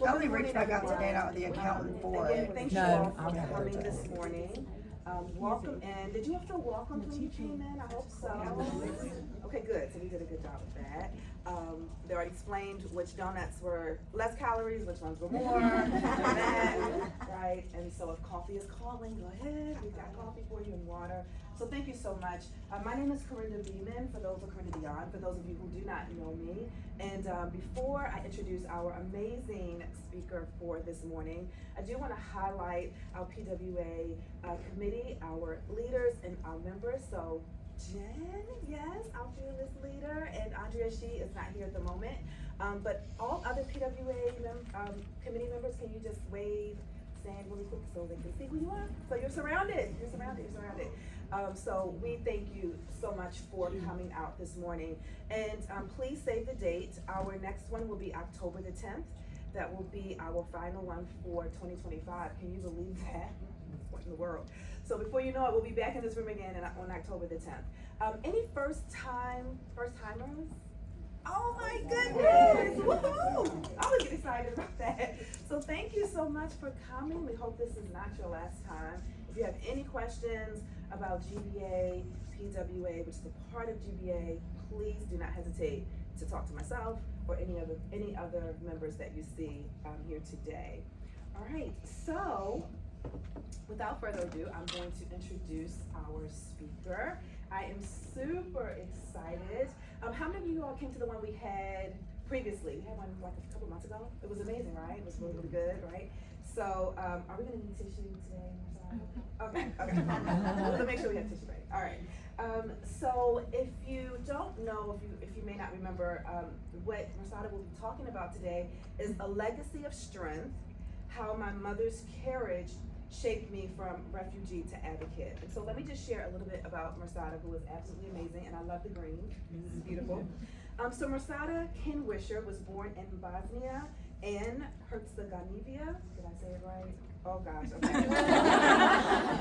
I only reached back out today, not the accountant for it. Thank you all for coming this morning. Welcome in. Did you all feel welcome when you came in? I hope so. Okay, good. So we did a good job with that. They already explained which donuts were less calories, which ones were more, right? And so if coffee is calling, go ahead. We've got coffee for you and water. So thank you so much. My name is Corinda Beeman, for those of Corinda Beyond, for those of you who do not know me. And before I introduce our amazing speaker for this morning, I do want to highlight our PWA committee, our leaders, and our members. So Jen, yes, our fearless leader, and Andrea, she is not here at the moment. But all other PWA committee members, can you just wave, stand really quick so they can see who you are? So you're surrounded, you're surrounded, you're surrounded. So we thank you so much for coming out this morning. And please save the date. Our next one will be October the 10th. That will be our final one for 2025. Can you believe that? What in the world? So before you know it, we'll be back in this room again on October the 10th. Any first timers? Oh my goodness! Woohoo! I always get excited about that. So thank you so much for coming. We hope this is not your last time. If you have any questions about GBA, PWA, which is a part of GBA, please do not hesitate to talk to myself or any other members that you see here today. All right, so without further ado, I'm going to introduce our speaker. I am super excited. How many of you all came to the one we had previously? We had one like a couple months ago. It was amazing, right? It was really, really good, right? So, are we gonna need tissue today, Mirsada? Okay. We'll make sure we have tissue ready. All right. So if you don't know, if you may not remember, what Mirsada will be talking about today is a legacy of strength, how my mother's courage shaped me from refugee to advocate. And so let me just share a little bit about Mirsada, who is absolutely amazing, and I love the green. This is beautiful. So Mirsada Kanwisher was born in Bosnia and Herzegovina. Did I say it right? Oh gosh, okay.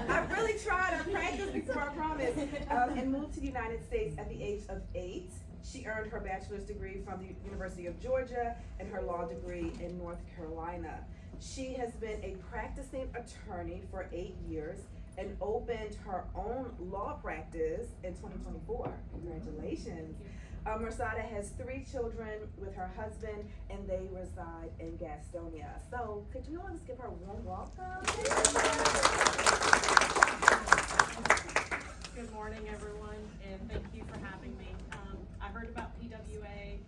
I really tried, I practiced before, I promise. And moved to the United States at the age of 8. She earned her bachelor's degree from the University of Georgia and her law degree in North Carolina. She has been a practicing attorney for 8 years and opened her own law practice in 2024. Congratulations. Mirsada has 3 children with her husband, and they reside in Gastonia. So could you all just give her a warm welcome? Good morning, everyone, and thank you for having me. I heard about PWA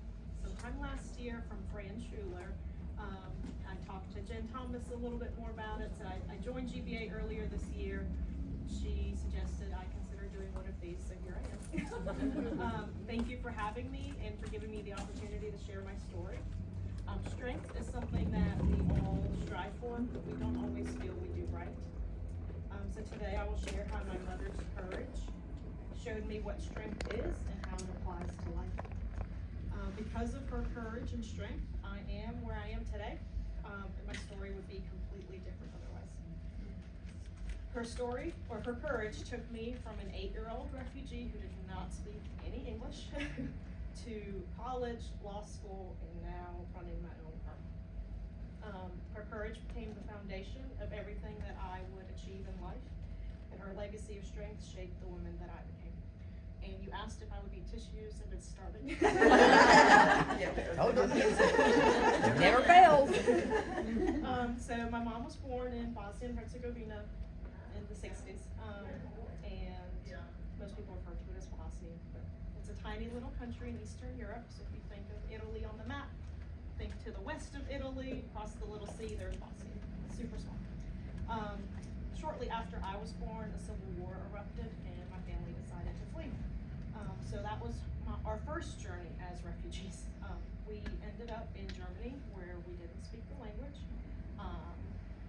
sometime last year from Fran Schuler. I talked to Jen Thomas a little bit more about it. So I joined GBA earlier this year. She suggested I consider doing one of these, so here I am. Thank you for having me and for giving me the opportunity to share my story. Strength is something that we all strive for, but we don't always feel we do right. So today I will share how my mother's courage showed me what strength is and how it applies to life. Because of her courage and strength, I am where I am today, and my story would be completely different otherwise. Her story, or her courage, took me from an 8-year-old refugee who did not speak any English to college, law school, and now running my own firm. Her courage became the foundation of everything that I would achieve in life, and her legacy of strength shaped the woman that I became. And you asked if I would need tissues if it's starting. It never fails. So my mom was born in Bosnia and Herzegovina in the 60s, and most people refer to it as Bosnia, but it's a tiny little country in Eastern Europe. So if you think of Italy on the map, think to the west of Italy, across the little sea, there's Bosnia. It's super small. Shortly after I was born, a civil war erupted and my family decided to flee. So that was our first journey as refugees. We ended up in Germany where we didn't speak the language.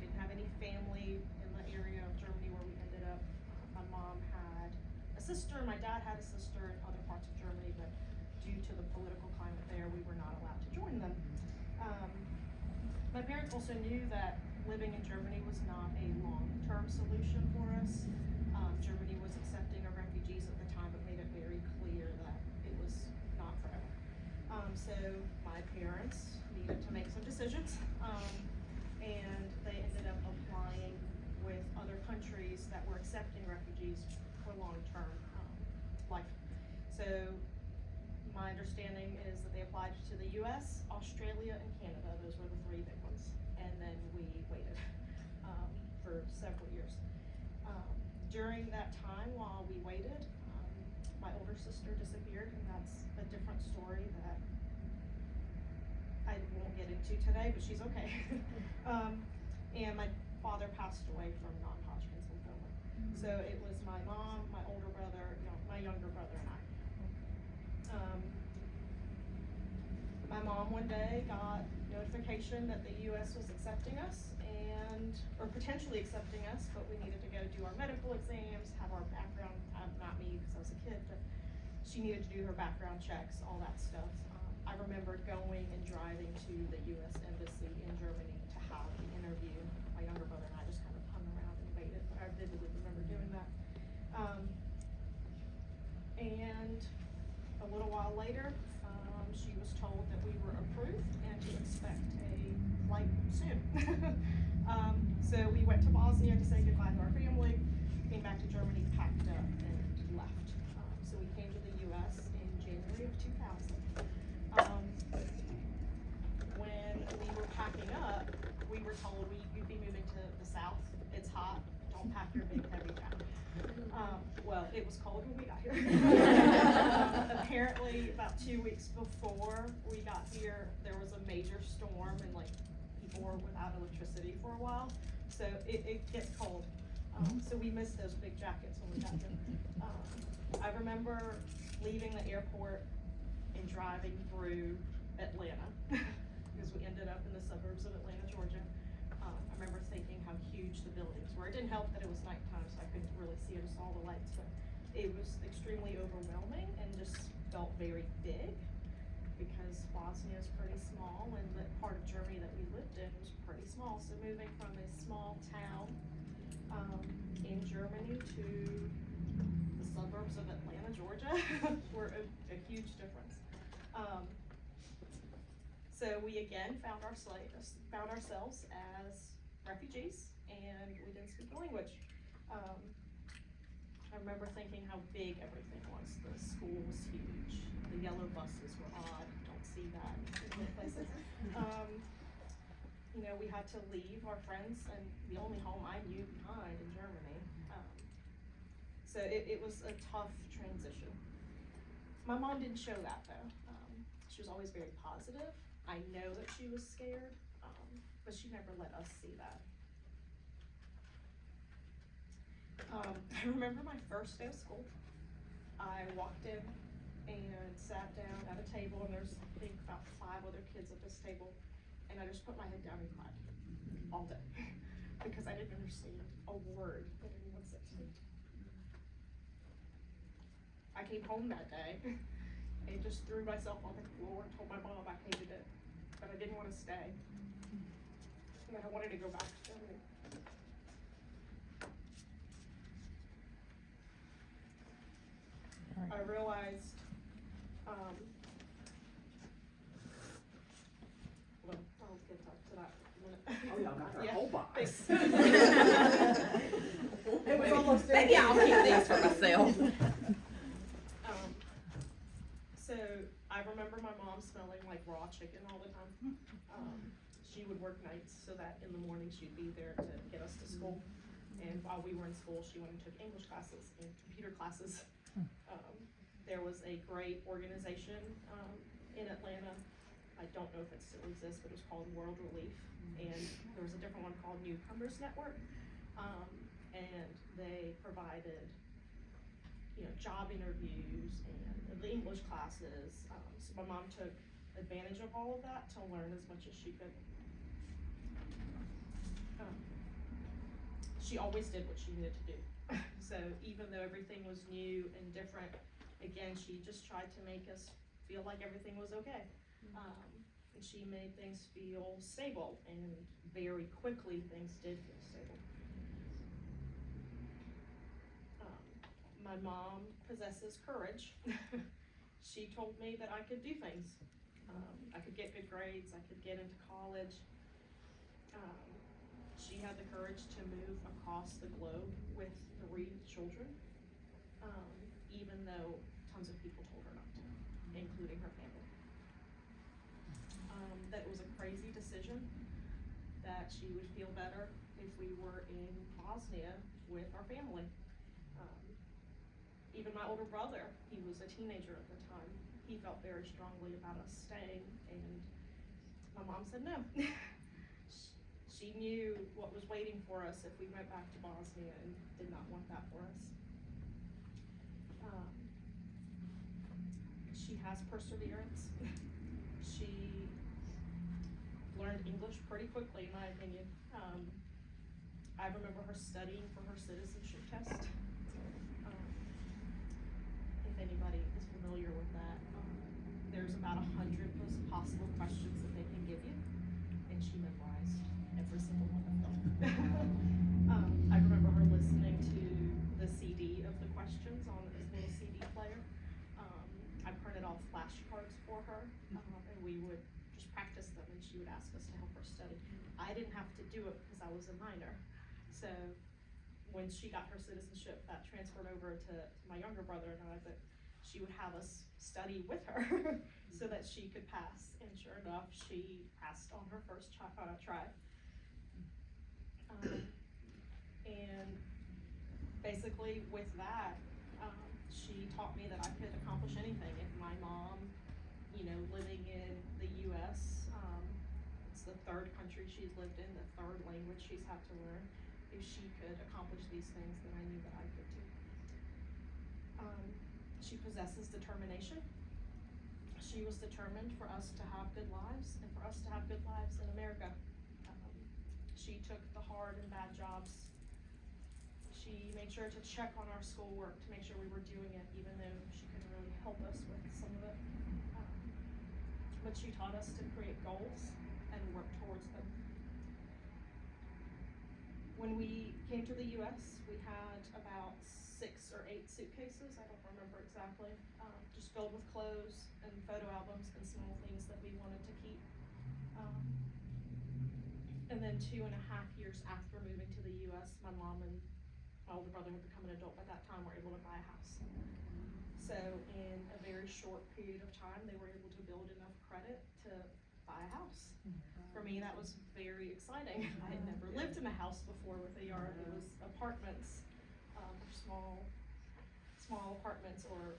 Didn't have any family in the area of Germany where we ended up. My mom had a sister, my dad had a sister in other parts of Germany, but due to the political climate there, we were not allowed to join them. My parents also knew that living in Germany was not a long-term solution for us. Germany was accepting of refugees at the time, but made it very clear that it was not forever. So my parents needed to make some decisions. refugees for long-term life. So my understanding is that they applied to the US, Australia, and Canada. Those were the three big ones. And then we waited for several years. During that time, while we waited, my older sister disappeared, and that's a different story that I won't get into today, but she's okay. And my father passed away from non-Hodgkin's lymphoma. So it was my mom, my older brother, my younger brother, and I. My mom one day got notification that the US was accepting us or potentially accepting us, but we needed to go do our medical exams, have our background, not me because I was a kid, but she needed to do her background checks, all that stuff. I remember going and driving to the US Embassy in Germany to have the interview. My younger brother and I just kind of hung around and waited, but I vividly remember doing that. And a little while later, she was told that we were approved and to expect a flight soon. So we went to Bosnia to say goodbye to our family, came back to Germany, packed up, and left. So we came to the US in January of 2000. When we were packing up, we were told you'd be moving to the South. It's hot, don't pack your big heavy bag. Well, it was cold when we got here. Apparently, about 2 weeks before we got here, there was a major storm and people were without electricity for a while. So it gets cold. So we missed those big jackets when we got here. I remember leaving the airport and driving through Atlanta because we ended up in the suburbs of Atlanta, Georgia. I remember thinking how huge the buildings were. It didn't help that it was nighttime, so I couldn't really see or just all the lights, but it was extremely overwhelming and just felt very big because Bosnia is pretty small and the part of Germany that we lived in was pretty small. So moving from a small town in Germany to the suburbs of Atlanta, Georgia were a huge difference. So we again found ourselves as refugees, and we didn't speak the language. I remember thinking how big everything was. The school was huge. The yellow buses were odd. Don't see that in many places. We had to leave our friends and the only home I knew behind in Germany. So it was a tough transition. My mom didn't show that though. She was always very positive. I know that she was scared, but she never let us see that. I remember my first day of school. I walked in and sat down at a table, and there's, I think, about 5 other kids at this table, and I just put my head down and cried all day because I didn't understand a word that anyone said to me. I came home that day and just threw myself on the floor and told my mom I hated it, but I didn't want to stay, and I wanted to go back to Germany. I realized, well, I'll get back to that in a minute. Oh, yeah, not our Yeah, whole box. thanks. It was almost Maybe I'll keep these for myself. So I remember my mom smelling like raw chicken all the time. She would work nights so that in the morning she'd be there to get us to school. And while we were in school, she went and took English classes and computer classes. There was a great organization in Atlanta. I don't know if it still exists, but it was called World Relief. And there was a different one called Newcomers Network. And they provided, job interviews and the English classes. So my mom took advantage of all of that to learn as much as she could. She always did what she needed to do. So even though everything was new and different, again, she just tried to make us feel like everything was okay. And she made things feel stable, and very quickly things did feel stable. My mom possesses courage. She told me that I could do things. I could get good grades, I could get into college. She she had the courage to move across the globe with 3 children, even though tons of people told her not to, including her family. That it was a crazy decision, that she would feel better if we were in Bosnia with our family. Even my older brother, he was a teenager at the time, he felt very strongly about us staying, and my mom said no. She knew what was waiting for us if we went back to Bosnia and did not want that for us. She has perseverance. She learned English pretty quickly, in my opinion. I remember her studying for her citizenship test. If anybody is familiar with that, there's about 100 possible questions that they can give you, and she memorized every single one of them. I remember her listening to the CD of the questions on this little CD player. I printed off flashcards for her, and we would just practice them, and she would ask us to help her study. I didn't have to do it because I was a minor. So when she got her citizenship, that transferred over to my younger brother and I, but she would have us study with her so that she could pass. And sure enough, she passed on her first try. And basically with that, she taught me that I could accomplish anything. If my mom, living in the US, it's the 3rd country she's lived in, the 3rd language she's had to learn. If she could accomplish these things, then I knew that I could too. She possesses determination. She was determined for us to have good lives and for us to have good lives in America. She took the hard and bad jobs. She made sure to check on our schoolwork to make sure we were doing it, even though she couldn't really help us with some of it. But she taught us to create goals and work towards them. When we came to the US, we had about 6 or 8 suitcases, I don't remember exactly, just filled with clothes and photo albums and small things that we wanted to keep. And then 2.5 years after moving to the US, my mom and my older brother had become an adult by that time, were able to buy a house. So in a very short period of time, they were able to build enough credit to buy a house. For me, that was very exciting. I had never lived in a house before with a yard. It was apartments, small apartments, or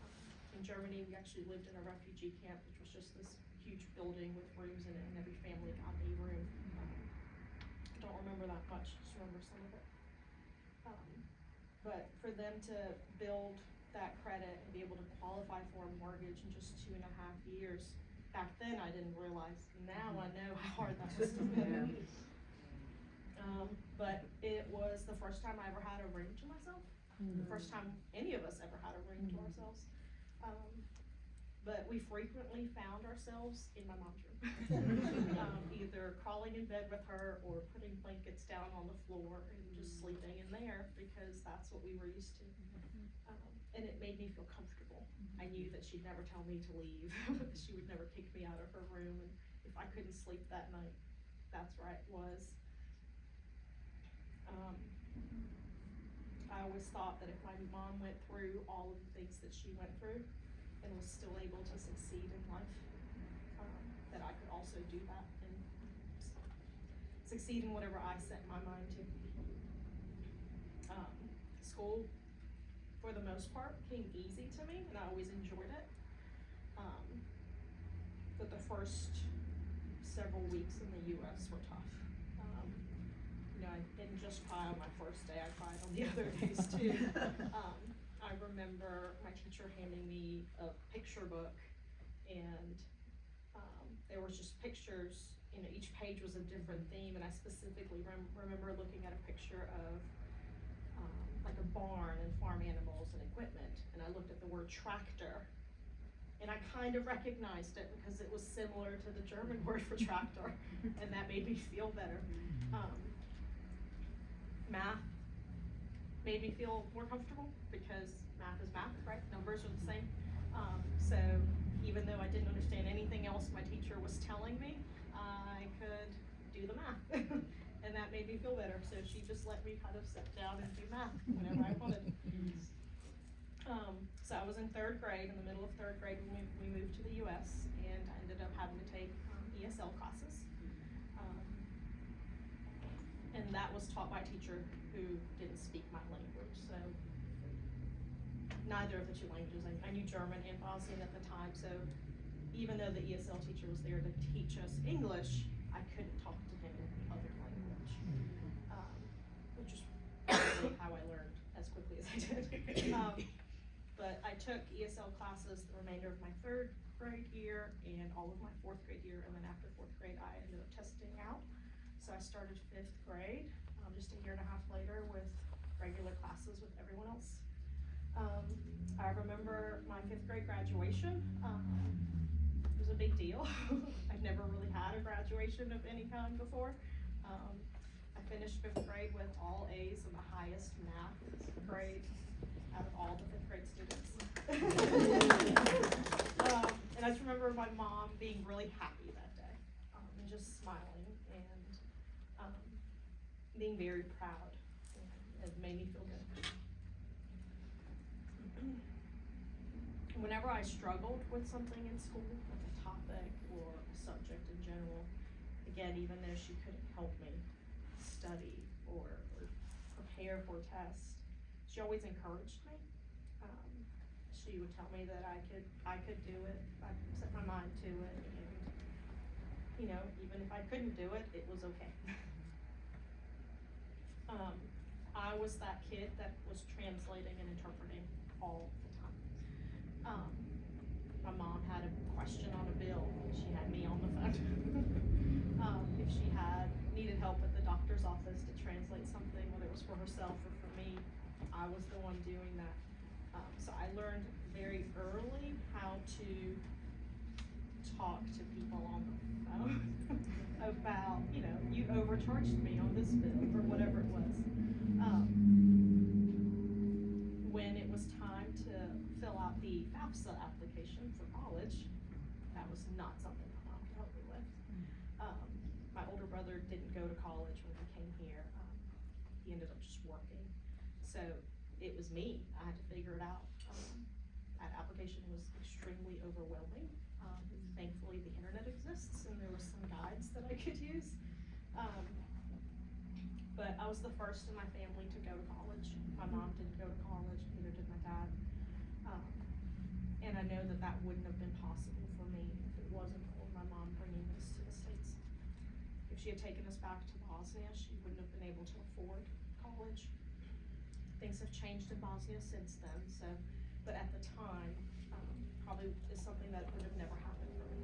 in Germany, we actually lived in a refugee camp, which was just this huge building with rooms in it, and every family got a room. I don't remember that much, just remember some of it. But for them to build that credit and be able to qualify for a mortgage in just 2.5 years, back then I didn't realize. Now I know how hard that was to do. But it was the first time I ever had a ring to myself. The first time any of us ever had a ring to ourselves. But we frequently found ourselves in my mom's room. Either crawling in bed with her or putting blankets down on the floor and just sleeping in there, because that's what we were used to. And it made me feel comfortable. I knew that she'd never tell me to leave. She would never kick me out of her room, and if I couldn't sleep that night, that's where it was. I always thought that if my mom went through all of the things that she went through and was still able to succeed in life, that I could also do that and succeed in whatever I set my mind to. School, for the most part, came easy to me, and I always enjoyed it. But the first several weeks in the US were tough. I didn't just cry on my first day, I cried on the other days too. I remember my teacher handing me a picture book, and there was just pictures, each page was a different theme, and I specifically remember looking at a picture of like a barn and farm animals and equipment, and I looked at the word tractor, and I kind of recognized it because it was similar to the German word for tractor, and that made me feel better. Math made me feel more comfortable because math is math, right? Numbers are the same. So even though I didn't understand anything else my teacher was telling me, I could do the math, and that made me feel better. better, so she just let me kind of sit down and do math whenever I wanted. So I was in 3rd grade, in the middle of 3rd grade when we moved to the US, and I ended up having to take ESL classes. And that was taught by a teacher who didn't speak my language, so neither of the 2 languages. I knew German and Bosnian at the time, so even though the ESL teacher was there to teach us English, I couldn't talk to him in the other language, which is probably how I learned as quickly as I did. But I took ESL classes the remainder of my 3rd grade year and all of my 4th grade year, and then after 4th grade I ended up testing out. So I started 5th grade, just a year and a half later, with regular classes with everyone else. I remember my 5th grade graduation. It was a big deal. I'd never really had a graduation of any kind before. I finished 5th grade with all A's and the highest math grade out of all the 5th grade students. And I just remember my mom being really happy that day, and just smiling and being very proud. It made me feel good. Whenever I struggled with something in school, like a topic or a subject in general, again, even though she couldn't help me study or prepare for tests, she always encouraged me. She would tell me that I could do it. I could set my mind to it, and even if I couldn't do it, it was okay. I was that kid that was translating and interpreting all the time. My mom had a question on a bill, she had me on the phone. If she needed help at the doctor's office to translate something, whether it was for herself or for me, I was the one doing that. So I learned very early how to talk to people on the phone about, you overcharged me on this bill or whatever it was. When it was time to fill out the FAFSA application for college, that was not something my mom could help me with. My older brother didn't go to college when he came here. He ended up just working. So it was me. I had to figure it out. That application was extremely overwhelming. Thankfully, the internet exists, and there were some guides that I could use. But I was the first in my family to go to college. My mom didn't go to college, neither did my dad. And I know that wouldn't have been possible for me if it wasn't for my mom bringing us to the States. If she had taken us back to Bosnia, she wouldn't have been able to afford college. Things have changed in Bosnia since then, but at the time, probably is something that would have never happened for me.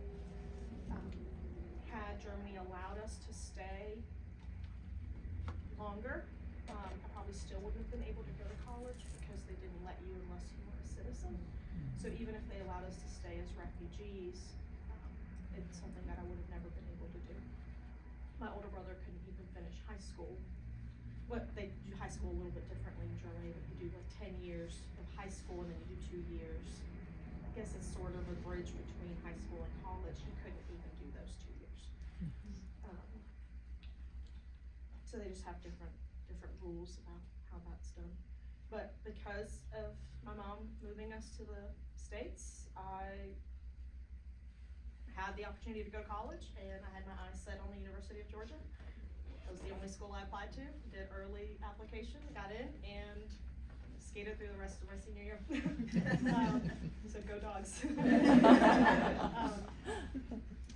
Had Germany allowed us to stay longer, I probably still wouldn't have been able to go to college because they didn't let you unless you were a citizen. So even if they allowed us to stay as refugees, it's something that I would have never been able to do. My older brother couldn't even finish high school. They do high school a little bit differently in Germany, but you do like 10 years of high school and then you do 2 years. I guess it's sort of a bridge between high school and college. He couldn't even do those 2 years. So they just have different rules about how that's done. But because of my mom moving us to the States, I had the opportunity to go to college, and I had my eyes set on the University of Georgia. It was the only school I applied to, did early application, got in, and skated through the rest of my senior year. So go dogs.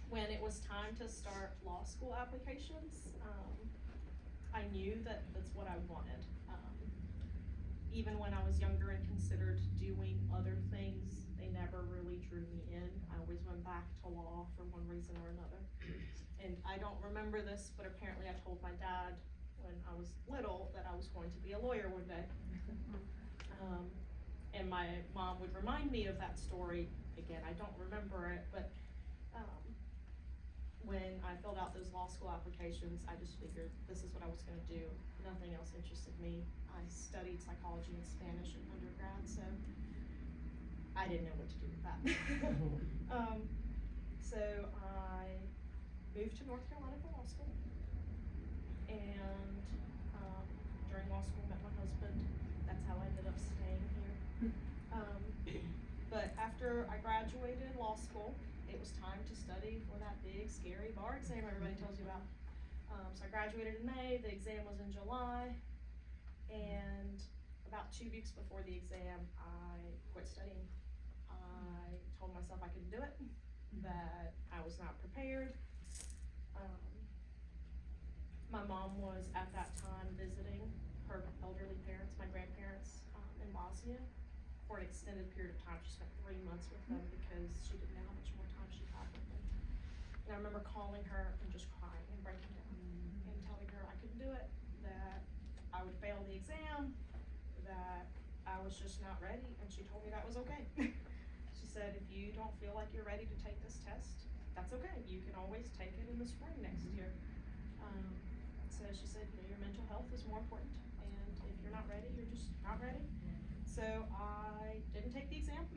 When it was time to start law school applications, I knew that that's what I wanted. Even when I was younger and considered doing other things, they never really drew me in. I always went back to law for one reason or another. And I don't remember this, but apparently I told my dad when I was little that I was going to be a lawyer one day. And my mom would remind me of that story. Again, I don't remember it, but when I filled out those law school applications, I just figured this is what I was gonna do. Nothing else interested me. I studied psychology and Spanish in undergrad, so I didn't know what to do with that. So I moved to North Carolina for law school, and law school, met my husband. That's how I ended up staying here. But after I graduated law school, it was time to study for that big, scary bar exam everybody tells you about. So I graduated in May, the exam was in July, and about 2 weeks before the exam, I quit studying. I told myself I couldn't do it, that I was not prepared. My mom was at that time visiting her elderly parents, my grandparents, in Bosnia for an extended period of time. She spent 3 months with them because she didn't know how much more time she had with them. And I remember calling her and just crying and breaking down and telling her I couldn't do it, that I would fail the exam, that I was just not ready, and she told me that was okay. She said, if you don't feel like you're ready to take this test, that's okay. You can always take it in the spring next year. So she said, you know, your mental health is more important, and if you're not ready, you're just not ready. So I didn't take the exam.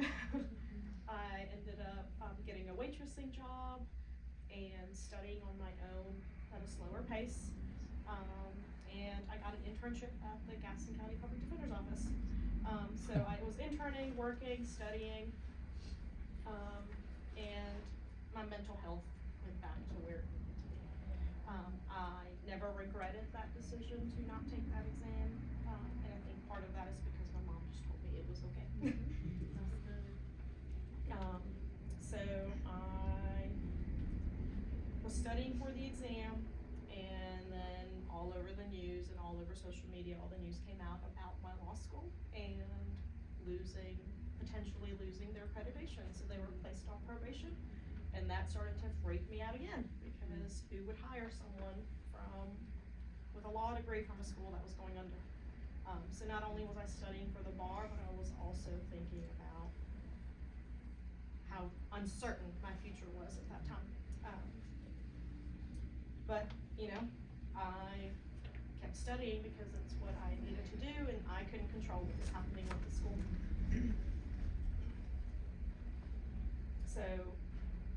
I ended up getting a waitressing job and studying on my own at a slower pace. And I got an internship at the Gaston County Public Defender's Office. So I was interning, working, studying, and my mental health went back to where it needed to be. I never regretted that decision to not take that exam, and I think part of that is because my mom just told me it was okay. So I was studying for the exam, and then all over the news and all over social media, all the news came out about my law school and potentially losing their accreditation. So they were placed on probation, and that started to freak me out again, because who would hire someone with a law degree from a school that was going under? So not only was I studying for the bar, but I was also thinking about how uncertain my future was at that time. But, you know, I kept studying because it's what I needed to do, and I couldn't control what was happening with the school. So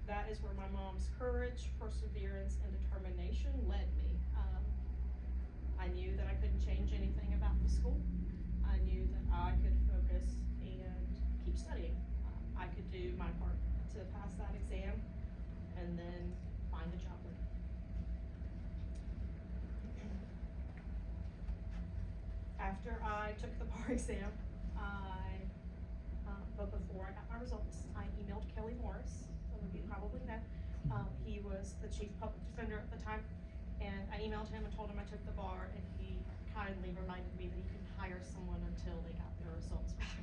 that is where my mom's courage, perseverance, and determination led me. I knew that I couldn't change anything about the school. I knew that I could focus and keep studying. I could do my part to pass that exam and then find a job later. After I took the bar exam, but before I got my results, I emailed Kelly Morris. Some of you probably know. He was the chief public defender at the time, and I emailed him and told him I took the bar, and he kindly reminded me that he couldn't hire someone until they got their results back.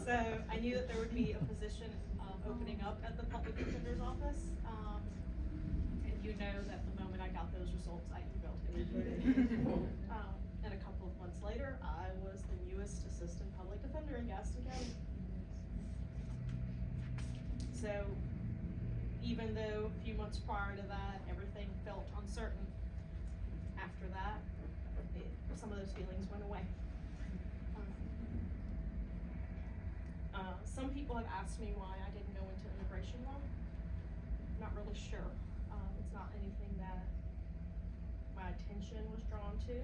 So I knew that there would be a position opening up at the public defender's office, and you know that the moment I got those results, I emailed him. And a couple of months later, I was the newest assistant public defender in Gaston County. So even though a few months prior to that, everything felt uncertain, after that, some of those feelings went away. Some people have asked me why I didn't go into immigration law. Not really sure. It's not anything that my attention was drawn to.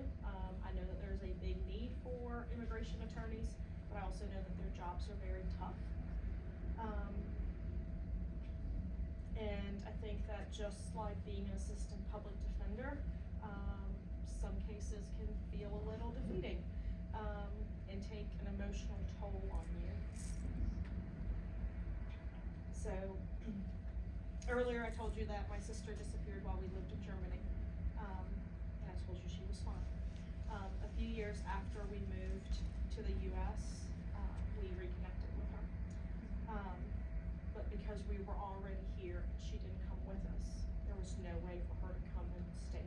I know that there's a big need for immigration attorneys, but I also know that their jobs are very tough. And I think that just like being an assistant public defender, some cases can feel a little defeating, and take an emotional toll on you. So earlier I told you that my sister disappeared while we lived in Germany, and I told you she was fine. A few years after we moved to the US, we reconnected with her. But because we were already here and she didn't come with us, there was no way for her to come and stay.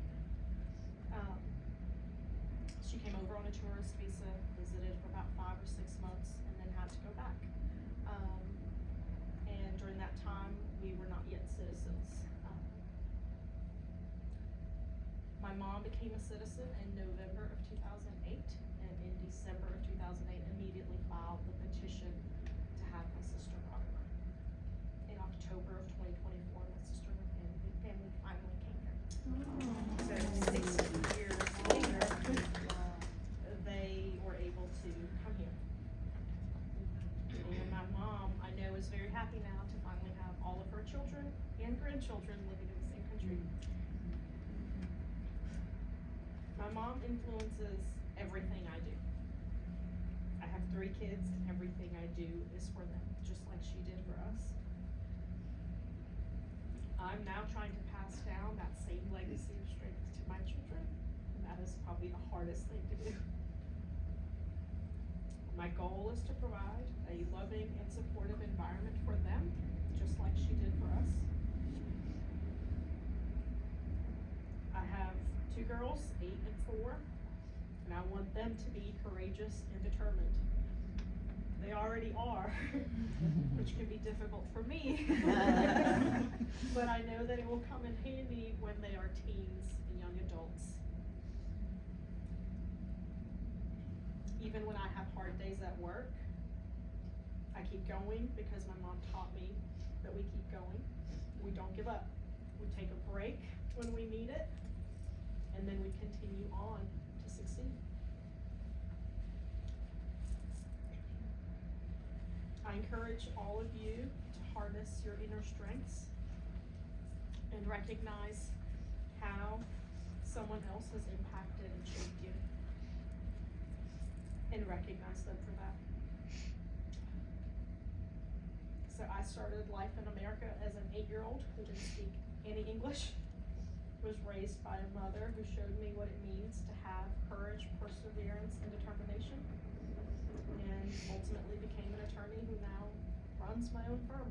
She came over on a tourist visa, visited for about 5 or 6 months, and then had to go back. And during that time, we were not yet citizens. My mom became a citizen in November of 2008, and in December of 2008, immediately filed the petition to have my sister brought over. In October of 2024, my sister and family finally came here. So My mom influences everything I do. I have 3 kids, and everything I do is for them, just like she did for us. I'm now trying to pass down that same legacy of strength to my children, and that is probably the hardest thing to do. My goal is to provide a loving and supportive environment for them, just like she did for us. I have 2 girls, 8 and 4, and I want them to be courageous and determined. They already are, which can be difficult for me. But I know that it will come in handy when they are teens and young adults. Even when I have hard days at work, I keep going because my mom taught me that we keep going. We don't give up. We take a break when we need it, and then we continue on to succeed. I encourage all of you to harness your inner strengths and recognize how someone else has impacted and shaped you, and recognize them for that. So I started life in America as an 8-year-old who didn't speak any English, was raised by a mother who showed me what it means to have courage, perseverance, and determination, and ultimately became an attorney who now runs my own firm,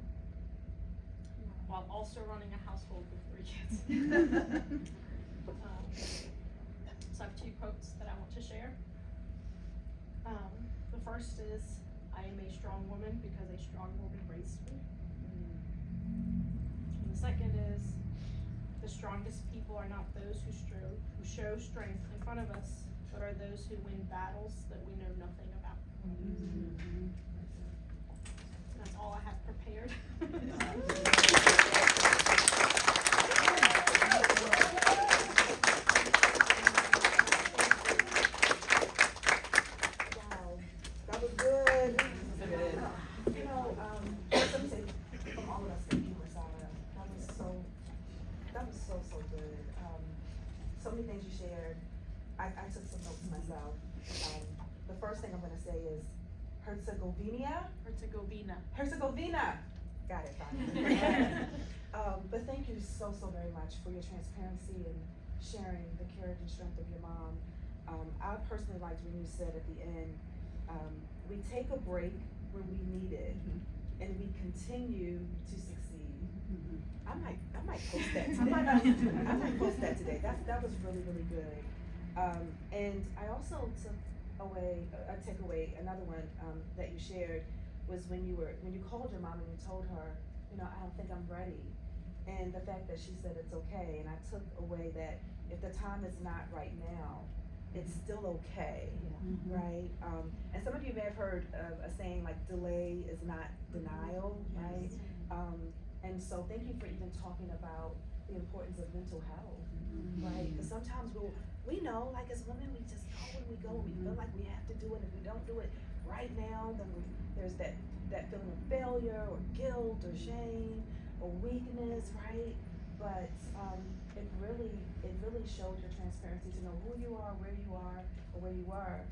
while also running a household with 3 kids. So I have 2 quotes that I want to share. The first is, I am a strong woman because a strong woman raised me. And the second is, the strongest people are not those who show strength in front of us, but are those who win battles that we know nothing about. That's all I have prepared. Wow, that was good. You know, let me say, from all of us, thank you, Mirsada. That was so good. So many things you shared. I took some notes myself. The first thing I'm gonna say is Herzegovina. Got it, fine. But thank you so very much for your transparency and sharing the courage and strength of your mom. I personally liked when you said at the end, we take a break when we need it, and we continue to succeed. I might post that today. I might post that today. That was really good. And I also took away a takeaway. Another one that you shared was when you called your mom and you told her, you know, I don't think I'm ready, and the fact that she said it's okay. And I took away that if the time is not right now, it's still okay, right? And some of you may have heard a saying like, delay is not denial, right? And so thank you for even talking about the importance of mental health, right? Because sometimes we know, like as women, we just go and we go, and we feel like we have to do it. If we don't do it right now, then there's that feeling of failure or guilt or shame or weakness, right? But it really showed your transparency to know who you are, where you are, or where you were,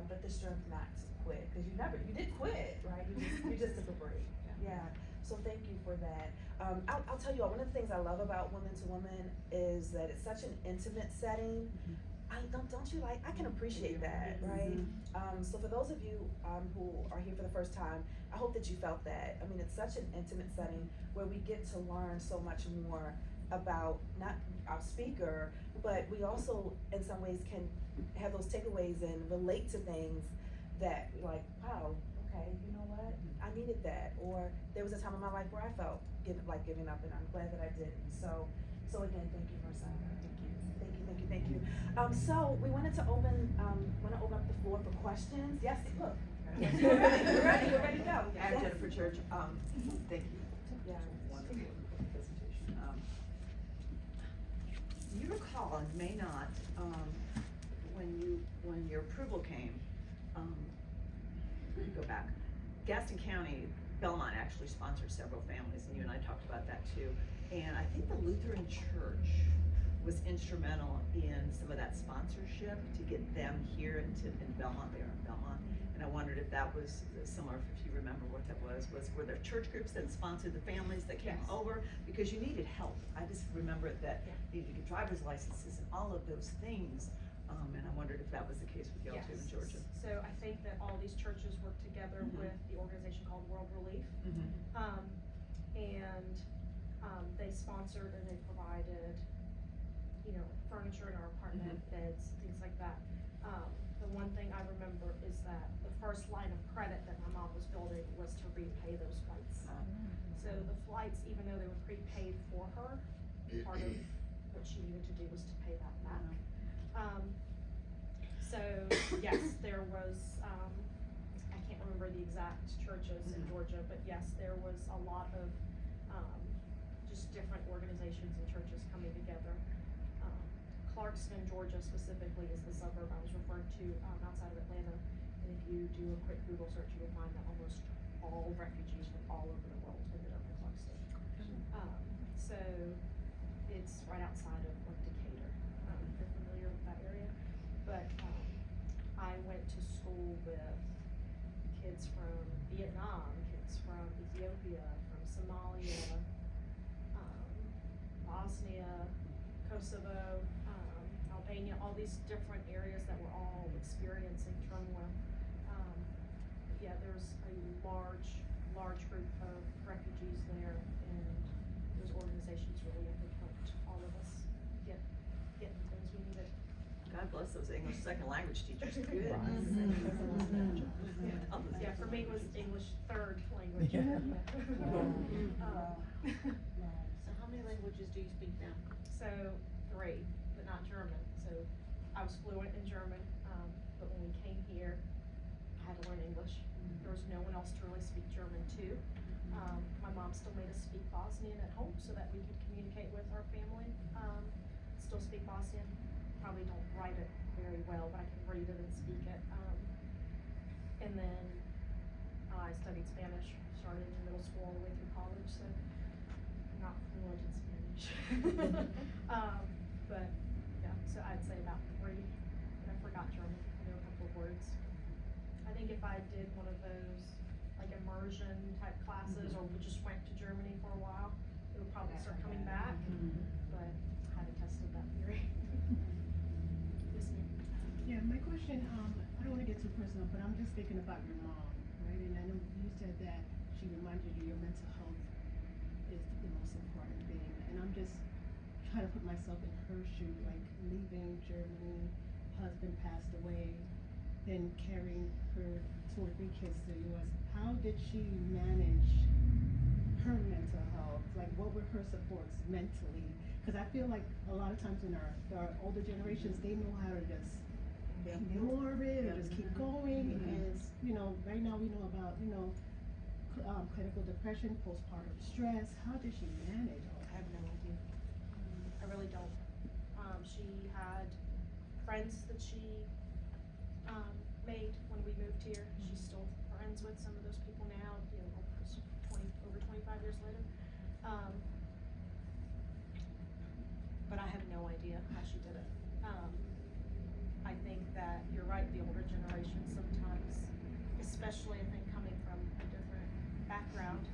but the strength not to quit, because you did quit, right? You just took a break. Yeah. So thank you for that. I'll tell you all, one of the things I love about Women to Women is that it's such an intimate setting. Don't you like? I can appreciate that, right? So for those of you who are here for the first time, I hope that you felt that. I mean, it's such an intimate setting where we get to learn so much more about not our speaker, but we also in some ways can have those takeaways and relate to things that like, wow, okay, you know what? I needed that. Or there was a time in my life where I felt giving up, and I'm glad that I didn't. So again, thank you, Mirsada. Thank you. So we wanted to open up the floor for questions. Yes, look. We're ready to go. I'm Yes. Jennifer Church. Thank you. Yeah. Wonderful presentation. You recall, and may not, when your approval came, let me go back. Gaston County, Belmont actually sponsored several families, and you and I talked about that too. And I think the Lutheran Church was instrumental in some of that sponsorship to get them here in Belmont. They are in Belmont. And I wondered if that was similar, if you remember what that was were there church groups that sponsored the families that came Yes. over? Because you needed help. I just remember that you needed to get driver's licenses and all of those things. And I wondered if that was the case with y'all too in Georgia. So I think that all these churches work together Mhm. with the organization called World Relief. Mm-hmm. They sponsored and they provided, furniture in our apartment, beds, things like that. The one thing I remember is that the first line of credit that my mom was building was to repay those flights. So the flights, even though they were prepaid for her, part of what she needed to do was to pay that back. So yes, there was, I can't remember the exact churches in Georgia, but yes, there was a lot of, just different organizations and churches coming together. Clarkston, Georgia specifically is the suburb I was referring to, outside of Atlanta. And if you do a quick Google search, you will find that almost all refugees from all over the world ended up in Clarkston. So it's right outside of like Decatur, if you're familiar with that area. But, I went to school with kids from Vietnam, kids from Ethiopia, from Somalia, Bosnia, Kosovo, Albania, all these different areas that were all experiencing turmoil. Yeah, there's a large group of refugees there, and those organizations really, I think, helped all of us get the things we needed. God bless those English second language teachers. Good. Yeah, for me it was English third language. Yeah. So how many languages do you speak now? So 3, but not German. So I was fluent in German, but when we came here, I had to learn English. There was no one else to really speak German to. My mom still made us speak Bosnian at home so that we could communicate with our family. Still speak Bosnian. Probably don't write it very well, but I can read it and speak it. And then I studied Spanish, started in middle school all the way through college, so I'm not fluent in Spanish. But yeah, so I'd say about 3, and I forgot German. I know a couple of words. I think if I did one of those like immersion type classes, or we just went to Germany for a while, it would probably start coming back, but I haven't tested that theory. Yes, ma'am. Yeah, my question, I don't wanna get too personal, but I'm just thinking about your mom, right? And I know you said that she reminded you your mental health is the most important thing. And I'm just trying to put myself in her shoes, like leaving Germany, husband passed away, then carrying her 2 or 3 kids to the US. How did she manage her mental health? Like, what were her supports mentally? Because I feel like a lot of times in our older generations, they know how to just ignore it or just keep going. And right now we know about clinical depression, postpartum stress. How did she manage all I that? have no idea. I really don't. She had friends that she made when we moved here. She's still friends with some of those people now, almost over 25 years later. But I have no idea how she did it. I think that you're right, the older generation sometimes, especially I think coming from a different background,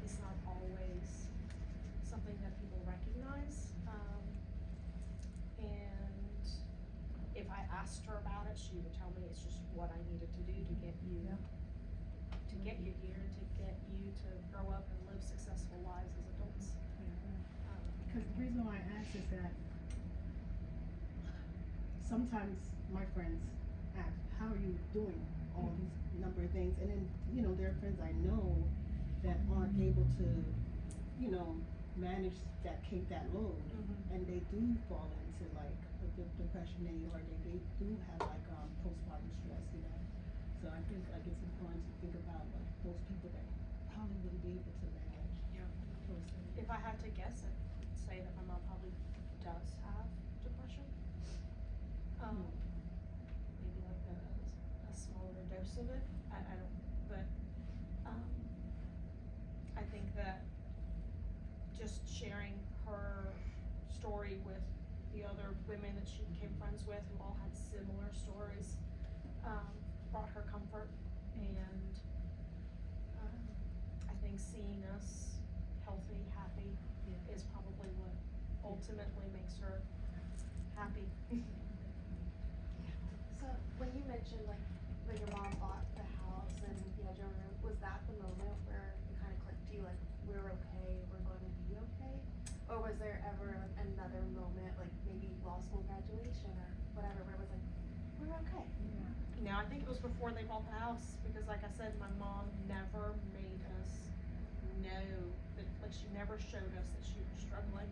it's not always something that people recognize. And if I asked her about it, she would tell me it's just what I needed to do to get you here, to get you to grow up and live successful lives as adults. Because the reason why I ask is that sometimes my friends ask, how are you doing all these number of things? And then, there are friends I know that aren't able to, manage that load. And they do fall into like the depression or they do have like postpartum stress, So I think like it's important to think about like those people that probably wouldn't be able to manage those things. If I had to guess, I'd say that my mom probably does have depression. Maybe like a smaller dose of it. I don't, but I think that just sharing her story with the other women that she became friends with who all had similar stories, brought her comfort. And I think seeing us healthy, happy is probably what ultimately makes her happy. So when you mentioned like when your mom bought the house and you had your own room, was that the moment where it kind of clicked to you like we're okay, we're going to be okay? Or was there ever like another moment, like maybe law school graduation or whatever, where it was like we're okay? No, I think it was before they bought the house, because like I said, my mom never made us know that, like she never showed us that she was struggling.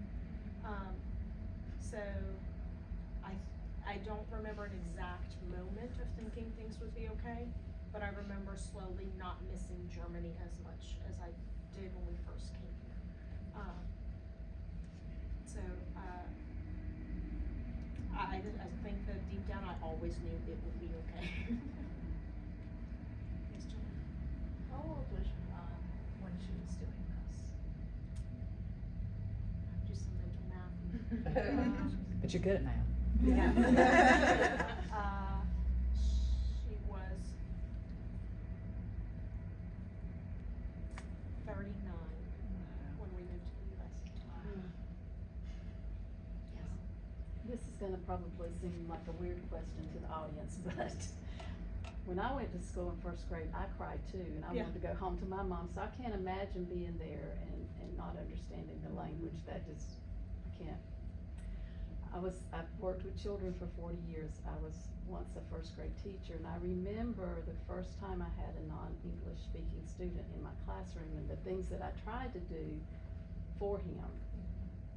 So I don't remember an exact moment of thinking things would be okay, but I remember slowly not missing Germany as much as I did when we first came here. I think that deep down I always knew it would be okay. Yes, Jen? How old was your mom when she was doing this? Do some mental math. But you're good now. Yeah. She was 39 when we moved to the US. This is gonna probably seem like a weird question to the audience, but when I went to school in first grade, I cried too, and I Yeah. wanted to go home to my mom, so I can't imagine being there and not understanding the language. That just, I can't. I've worked with children for 40 years. I was once a first grade teacher, and I remember the first time I had a non-English speaking student in my classroom and the things that I tried to do for him,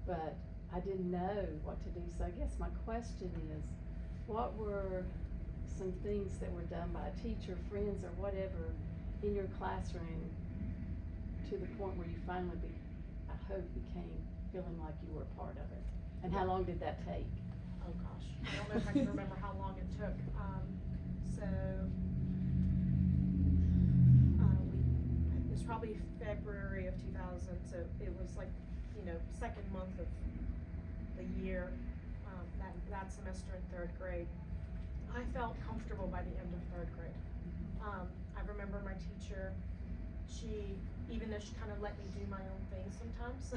but I didn't know what to do. So I guess my question is, what were some things that were done by a teacher, friends, or whatever in your classroom to the point where you finally, I hope, became feeling like you were a part of it? And how long did that take? Oh gosh, I don't know if I can remember how long it took. It was probably February of 2000, so it was like, second month of the year, that semester in third grade. I felt comfortable by the end of third grade. I remember my teacher, even though she kind of let me do my own thing sometimes,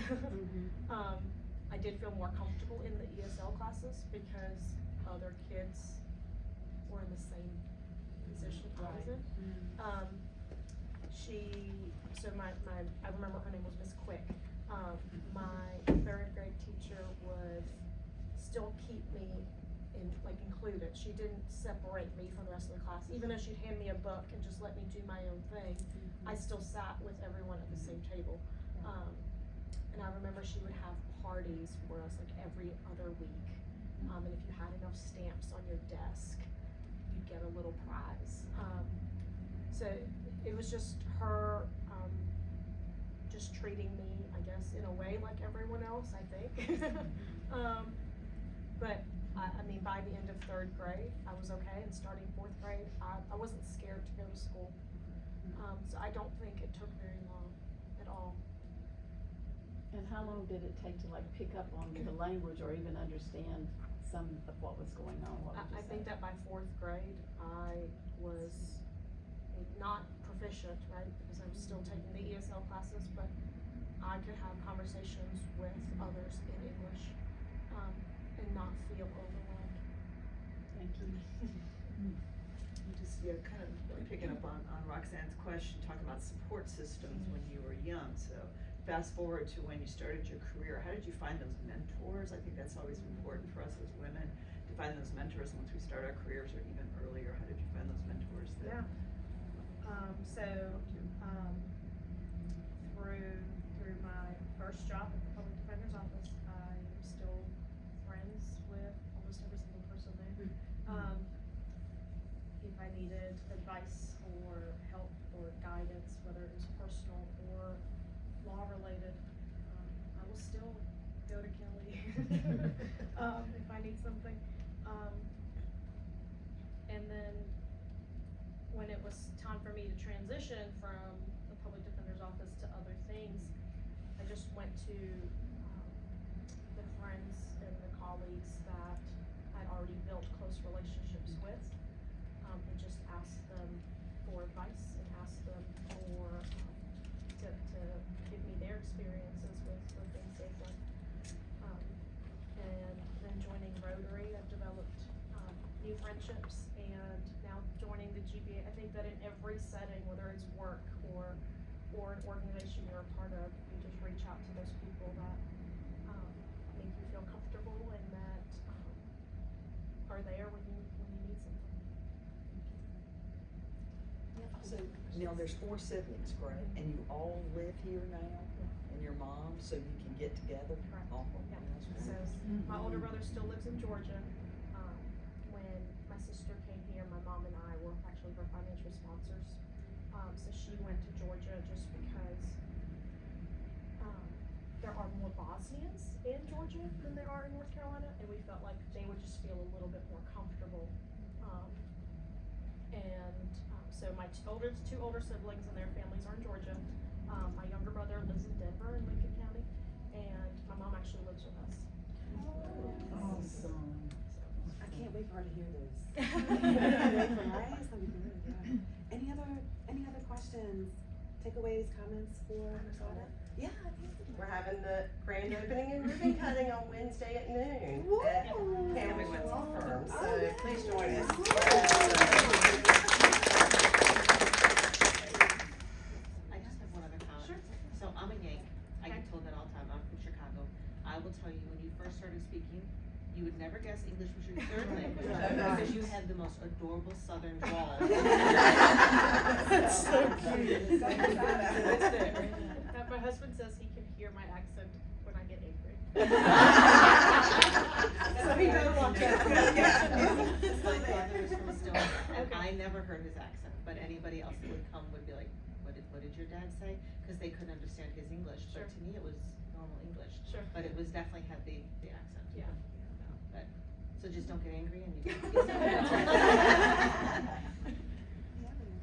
I did feel more comfortable in the ESL classes because other kids were in the same position I was in. I remember her name was Miss Quick. My third grade teacher would still keep me included. She didn't separate me from the rest of the class. Even though she'd hand me a book and just let me do my own thing, I still sat with everyone at the same table. And I remember she would have parties for us like every other week. And if you had enough stamps on your desk, you'd get a little prize. So it was just her just treating me, I guess, in a way like everyone else, I think. But I mean, by the end of third grade, I was okay, and starting fourth grade, I wasn't scared to go to school. So I don't think it took very long at all. And how long did it take to pick up on the language or even understand some of what was going on? I think that by fourth grade, I was not proficient, right? Because I was still taking the ESL classes, but I could have conversations with others in English, and not feel overwhelmed. Thank you. Just, kind of picking up on Roxanne's question, talking about support systems when you were young. So fast forward to when you started your career, how did you find those mentors? I think that's always important for us as women, to find those mentors once we start our careers or even earlier. How did you find those mentors? Through my first job at the Public Defender's Office, I am still friends with almost every single person there. If I needed advice or help or guidance, whether it was personal or law related, I will still go to Kelly if I need something. And then when it was time for me to transition from the Public Defender's Office to other things, I just went to the friends and the colleagues close relationships with, and just ask them for advice and ask them for, to give me their experiences with things they've done. And then joining Rotary, I've developed, new friendships, and now joining the GBA, I think that in every setting, whether it's work or an organization you're a part of, you just reach out to those people that, make you feel comfortable and that, are there when you need something. So, Neil, there's 4 siblings, correct? And you all live here now? And your mom, so you can get together? Correct. Oh, Yeah. that's So, wonderful. my older brother still lives in Georgia. When my sister came here, my mom and I were actually her financial sponsors. So she went to Georgia just because, there are more Bosnians in Georgia than there are in North Carolina, and we felt like they would just feel a little bit more comfortable. So my two older siblings and their families are in Georgia. My younger brother lives in Denver in Lincoln County, and my mom actually lives with us. Awesome. I can't wait for her to hear this. Right? It's gonna be good, yeah. Any other questions, takeaways, comments for Mirsada? Yeah. We're having the grand opening and ribbon cutting on Wednesday at noon Woo! at Kanwisher Law Firm, Oh, so yeah. please join us. I just have one other comment. Sure. So I'm a Yank. I get Okay. told that all the time. I'm from Chicago. I will tell you, when you first started speaking, you would never guess English was your third language because you had the most adorable Southern drawl. That's so cute. My husband says he can hear my accent when I get angry. So he does watch out. My brother is from Stone, and I never heard his accent, but anybody else that would come would be like, what did your dad say? Because they couldn't understand his English, Sure. but to me it was normal English. Sure. But it was definitely had the accent. Yeah. But, so just don't get angry and you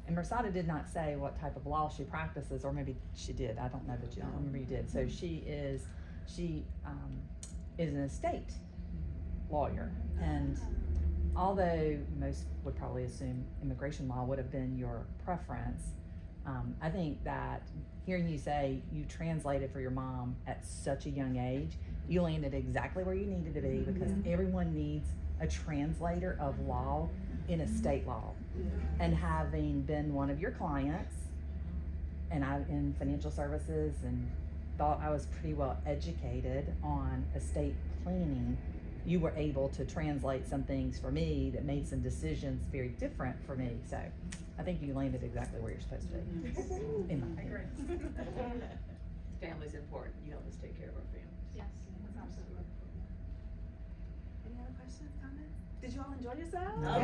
And Mirsada did not say what type of law she practices, or maybe she did. I don't know, but I don't remember you did. So she is an estate lawyer, and although most would probably assume immigration law would have been your preference, I think that hearing you say you translated for your mom at such a young age, you landed exactly where you needed to be, because everyone needs a translator of law in estate law. And having been one of your clients, and I in financial services, and thought I was pretty well educated on estate planning, you were able to translate some things for me that made some decisions very different for me. So I think you landed exactly where you're supposed to be. In my opinion. Family's important. You help us take care of our families. Yes, that's absolutely. Any other questions, comments? Did you all enjoy yourselves? Oh,